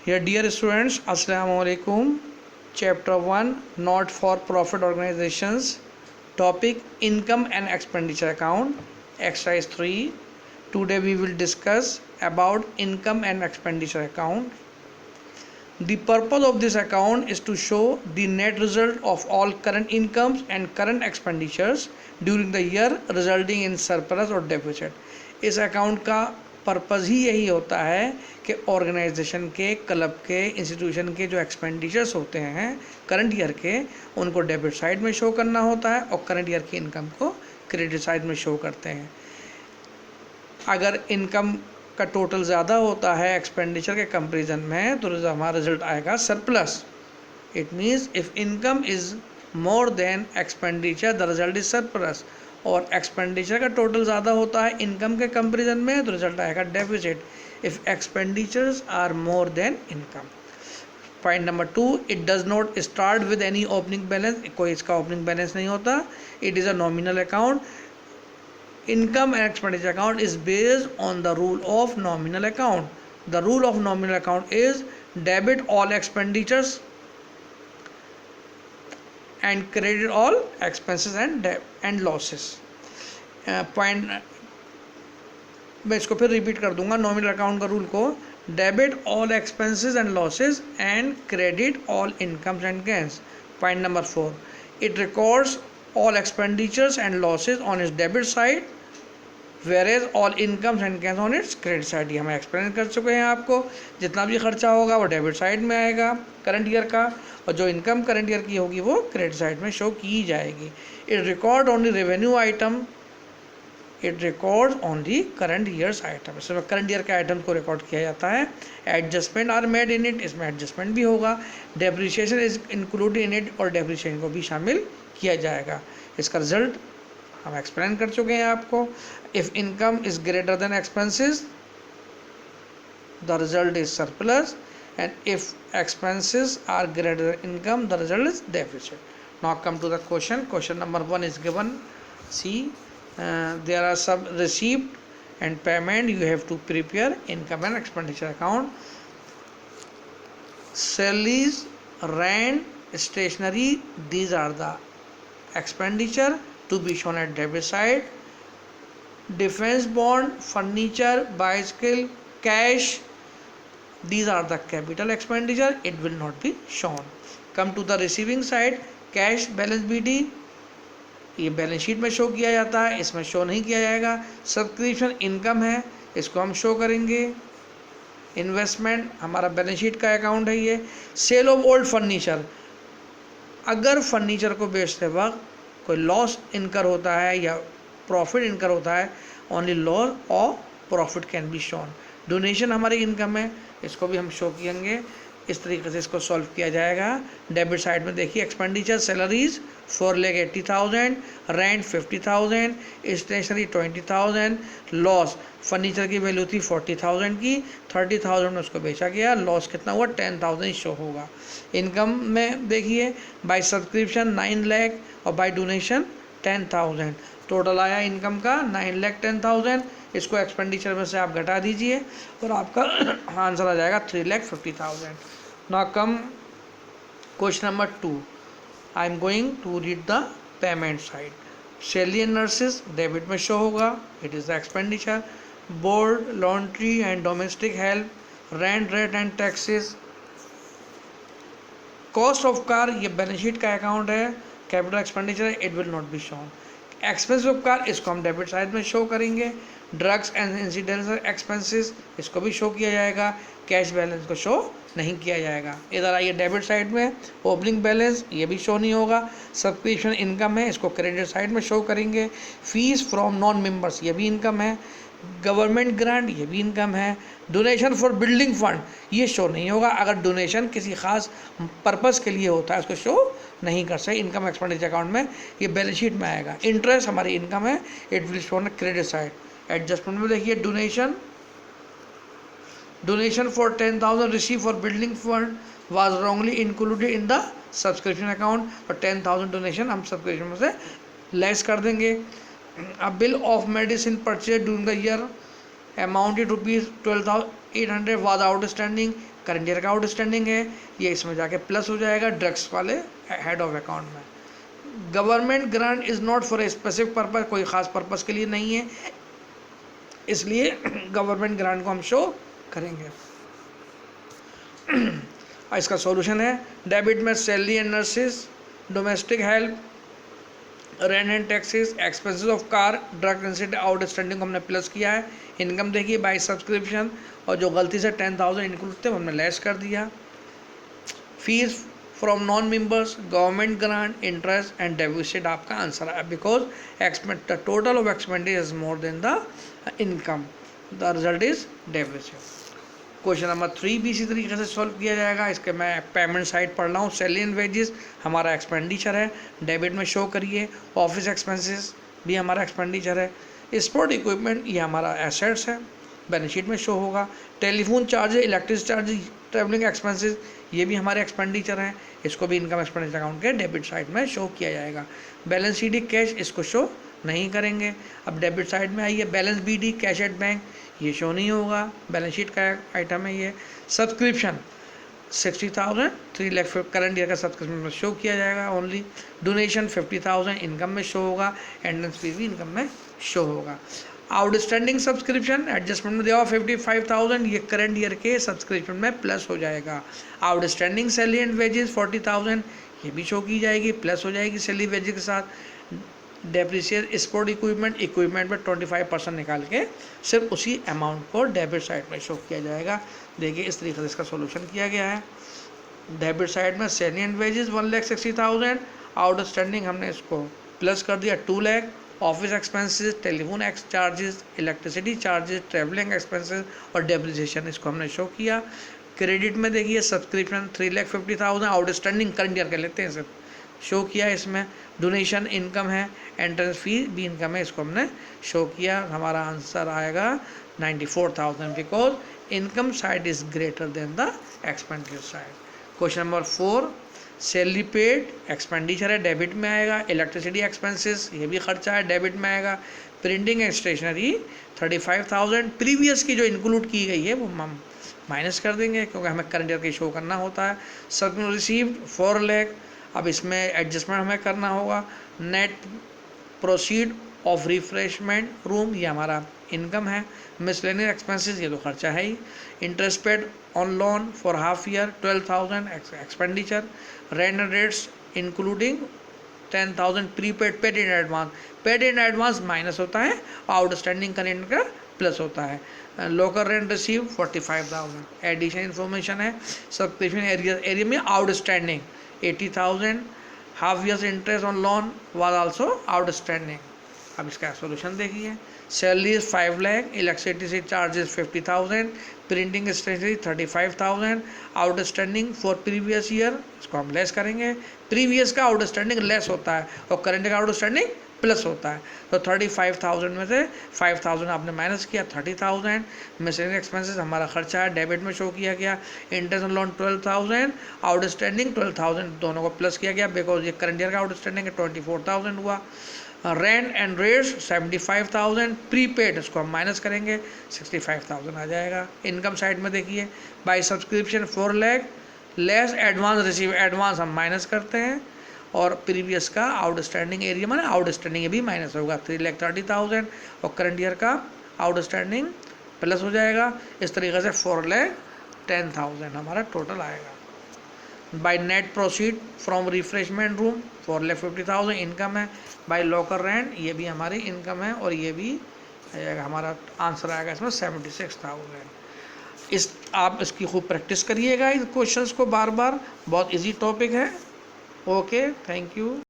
Here, dear students, Assalamu alaikum. Chapter 1, Not for Profit Organizations. Topic, Income and Expenditure Account. Exercise 3. Today we will discuss about income and expenditure account. The purpose of this account is to show the net result of all current incomes and current expenditures during the year, resulting in surplus or deficit. इस account का purpose ही यही होता है कि organisation के, club के, institution के जो एक्सपेंडिचर्स होते हैं करंट ईयर के, उनको डेबिट साइड में शो करना होता है और करंट ईयर की इनकम को क्रेडिट साइड में शो करते हैं। अगर इनकम का टोटल ज़्यादा होता है एक्सपेंडिचर के कंपैरिजन में तो हमारा रिजल्ट आएगा surplus. It means if income is more than expenditure the result is surplus. और एक्सपेंडिचर का टोटल ज़्यादा होता है इनकम के कंपैरिजन में तो रिजल्ट आएगा deficit if expenditures are more than income. Point number 2, it does not start with any opening balance. कोई इसका ओपनिंग बैलेंस नहीं होता। It is a nominal account. Income and expenditure account is based on the rule of nominal account. The rule of nominal account is debit all expenditures and credit all expenses and losses. Point मैं इसको फिर repeat कर दूंगा nominal account का rule को। Debit all expenses and losses and credit all incomes and gains. Point number 4, it records all expenditures and losses on its debit side whereas all incomes and gains on its credit side। ये हमें explain कर चुके हैं आपको। जितना भी खर्चा होगा वो डेबिट साइड में आएगा करंट ईयर का, और जो इनकम करंट ईयर की होगी वो क्रेडिट साइड में शो की जाएगी। It record on the revenue item, it record on the current year's item. इसमें करंट ईयर के आइटम को रिकॉर्ड किया जाता है। Adjustment are made in it, इसमें एडजस्टमेंट भी होगा। Depreciation is included in it, और डेप्रिसिएशन को भी शामिल किया जाएगा। इसका रिजल्ट हम एक्सप्लेन कर चुके हैं आपको। If income is greater than expenses the result is surplus, and if expenses are greater than income the result is deficit. Now come to the question. Question number 1 is given. See there are some receipt and payment. You have to prepare income and expenditure account. Salaries, rent, stationery, these are the expenditure to be shown at debit side. Defense bond, furniture, bicycle, cash, these are the capital expenditure. It will not be shown. Come to the receiving side. Cash balance BD, ये balance sheet में show किया जाता है, इसमें show नहीं किया जाएगा। Subscription income है, इसको हम शो करेंगे। इन्वेस्टमेंट हमारा बैलेंस शीट का अकाउंट है ये। सेल ऑफ ओल्ड फर्नीचर, अगर फर्नीचर को बेचते वक्त कोई लॉस इनकर होता है या प्रॉफिट इनकर होता है, ओनली लॉस और profit can be shown. Donation हमारी इनकम है, इसको भी हम शो करेंगे। इस तरीके से इसको सॉल्व किया जाएगा। डेबिट साइड में देखिए expenditure salaries 4,80,000, rent 50,000, stationery 20,000, loss furniture की वैल्यू थी 40,000 की, 30,000 में उसको बेचा गया, लॉस कितना हुआ 10,000 शो होगा। इनकम में देखिए बाय सब्सक्रिप्शन 9 लाख और बाय डोनेशन 10,000, टोटल आया इनकम का 9,10,000। इसको एक्सपेंडिचर में से आप घटा दीजिए और आपका आंसर आ जाएगा 3,50,000। Now come question number 2। I am going to read the payment side. Salary and nurses debit में शो होगा, it is the expenditure. Board, laundry and domestic help, rent, rate and taxes. Cost of car, ये balance sheet का account है, capital expenditure है, it will not be shown. Expense of car, इसको हम debit side में show करेंगे। Drugs and incidental expenses, इसको भी शो किया जाएगा। कैश बैलेंस को शो नहीं किया जाएगा। इधर आइए डेबिट साइड में, ओपनिंग बैलेंस ये भी शो नहीं होगा। सब्सक्रिप्शन इनकम है, इसको क्रेडिट साइड में शो करेंगे। फीस फ्रॉम नॉन मेंबर्स, ये भी इनकम है। गवर्नमेंट ग्रांट, ये भी इनकम है। डोनेशन फॉर बिल्डिंग फंड, ये शो नहीं होगा। अगर डोनेशन किसी खास पर्पज़ के लिए होता है उसको शो नहीं कर सकते इनकम एक्सपेंडिचर अकाउंट में, ये बैलेंस शीट में आएगा। इंटरेस्ट हमारी इनकम है, it will show on credit side. Adjustment में देखिए donation for 10,000 receive for building fund was wrongly included in the subscription account, और 10,000 डोनेशन हम सब्सक्रिप्शन में से लेस कर देंगे। अ bill of medicine purchase during the year amounted rupees 12,800 was outstanding, current year का outstanding है, ये इसमें जाके प्लस हो जाएगा ड्रग्स वाले हेड ऑफ अकाउंट में। Government grant is not for a specific purpose, कोई ख़ास पर्पज़ के लिए नहीं है, इसलिए गवर्नमेंट ग्रांट को हम शो करेंगे। इसका सॉल्यूशन है डेबिट में salary and nurses, domestic help, rent and taxes, expenses of car, drug incident outstanding को हमने प्लस किया है। इनकम देखिए बाय सब्सक्रिप्शन, और जो गलती से 10,000 इंक्लूड थे हमने लेस कर दिया। Fees from non members, government grant, interest and debit आपका आंसर है, because the total of expenditure is more than the income, the result is debit. Question number 3 भी इसी तरीके से सॉल्व किया जाएगा। इसके मैं पेमेंट साइड पढ़ रहा हूँ। सैलरी एंड वेजेस हमारा एक्सपेंडिचर है, डेबिट में शो करिए। ऑफिस एक्सपेंसेस भी हमारा एक्सपेंडिचर है। स्पोर्ट इक्विपमेंट ये हमारा एसेट्स है, बैलेंस शीट में शो होगा। Telephone charges, electricity charges, travelling expenses ये भी हमारे एक्सपेंडिचर हैं, इसको भी इनकम एक्सपेंडिचर अकाउंट के डेबिट साइड में शो किया जाएगा। बैलेंस शीट कैश, इसको शो नहीं करेंगे। अब डेबिट साइड में आइए, balance BD cash at bank, ये शो नहीं होगा, बैलेंस शीट का आइटम है ये। सब्सक्रिप्शन 60,000 3 लाख करंट ईयर का सब्सक्रिप्शन में शो किया जाएगा ओनली। डोनेशन 50,000 इनकम में शो होगा। एंट्रेंस फीस भी इनकम में शो होगा। आउटस्टैंडिंग सब्सक्रिप्शन एडजस्टमेंट में दिया 55,000, ये करंट ईयर के सब्सक्रिप्शन में प्लस हो जाएगा। आउटस्टैंडिंग सैलरी एंड वेजेस 40,000, ये भी शो की जाएगी, प्लस हो जाएगी सैलरी वेजेस के साथ। डेप्रिसिएट स्पोर्ट इक्विपमेंट में 25% निकाल के सिर्फ उसी अमाउंट को डेबिट साइड में शो किया जाएगा। देखिए इस तरीके से इसका सॉल्यूशन किया गया है। डेबिट साइड में सैलरी एंड वेजेस 1,60,000, आउटस्टैंडिंग हमने इसको प्लस कर दिया 2 lakh. Office expenses, telephone charges, electricity charges, travelling expenses और डेप्रिसिएशन इसको हमने शो किया। क्रेडिट में देखिए सब्सक्रिप्शन 3,50,000, आउटस्टैंडिंग करंट ईयर के लेते हैं सिर्फ, शो किया इसमें। डोनेशन इनकम है, एंट्रेंस फी भी इनकम है, इसको हमने शो किया। हमारा आंसर आएगा 94,000, because income side is greater then the expenditure side. Question number 4, salary paid expenditure है, डेबिट में आएगा। इलेक्ट्रिसिटी एक्सपेंसेस ये भी खर्चा है, डेबिट में आएगा। प्रिंटिंग एंड स्टेशनरी 35,000 प्रीवियस की जो इंक्लूड की गई है वो हम माइनस कर देंगे, क्योंकि हमें करंट ईयर की शो करना होता है। सब रिसीव्ड 4 लाख, अब इसमें एडजस्टमेंट हमें करना होगा। Net proceed of refreshment room ये हमारा इनकम है। मिसलेनियस एक्सपेंसेस ये तो खर्चा है ही। Interest paid on loan for half year 12,000 expenditure. Rent and rates including 10,000 prepaid paid in advance, paid in advance minus होता है, आउटस्टैंडिंग करेंट का प्लस होता है। Local rent receive 45,000। Addition information है, सब्सक्रिप्शन एरिया में outstanding 80,000, half years interest on loan was also outstanding. अब इसका solution देखिए। Salary 5 lakh, electricity charges 50,000, printing stationery 35,000, outstanding for previous year, इसको हम लेस करेंगे। प्रीवियस का आउटस्टैंडिंग लेस होता है और करंट का आउटस्टैंडिंग प्लस होता है, तो 35,000 में से 5,000 आपने माइनस किया, 30,000। मिसलेनियस एक्सपेंसेस हमारा खर्चा है, डेबिट में शो किया गया। इंटरेस्ट ऑन लोन 12,000, आउटस्टैंडिंग 12,000, दोनों को प्लस किया गया, बिकॉज ये करंट ईयर का आउटस्टैंडिंग है, 24,000 हुआ। रेंट एंड रेट्स 75,000, प्रीपेड इसको हम माइनस करेंगे, 65,000 आ जाएगा। इनकम साइड में देखिए, by subscription 4 lakh, less advance receive, advance हम माइनस करते हैं, और प्रीवियस का आउटस्टैंडिंग एरिया माने आउटस्टैंडिंग भी माइनस होगा, 3,30,000, और करंट ईयर का आउटस्टैंडिंग प्लस हो जाएगा। इस तरीके से 4,10,000 हमारा टोटल आएगा। By net proceed from refreshment room 4,50,000 income है। बाय लोकल रेंट ये भी हमारी इनकम है, और ये भी हमारा आंसर आएगा इसमें 76,000। आप इसकी खूब प्रैक्टिस करिएगा इन क्वेश्चंस को बार बार, बहुत इजी टॉपिक है। Okay, thank you.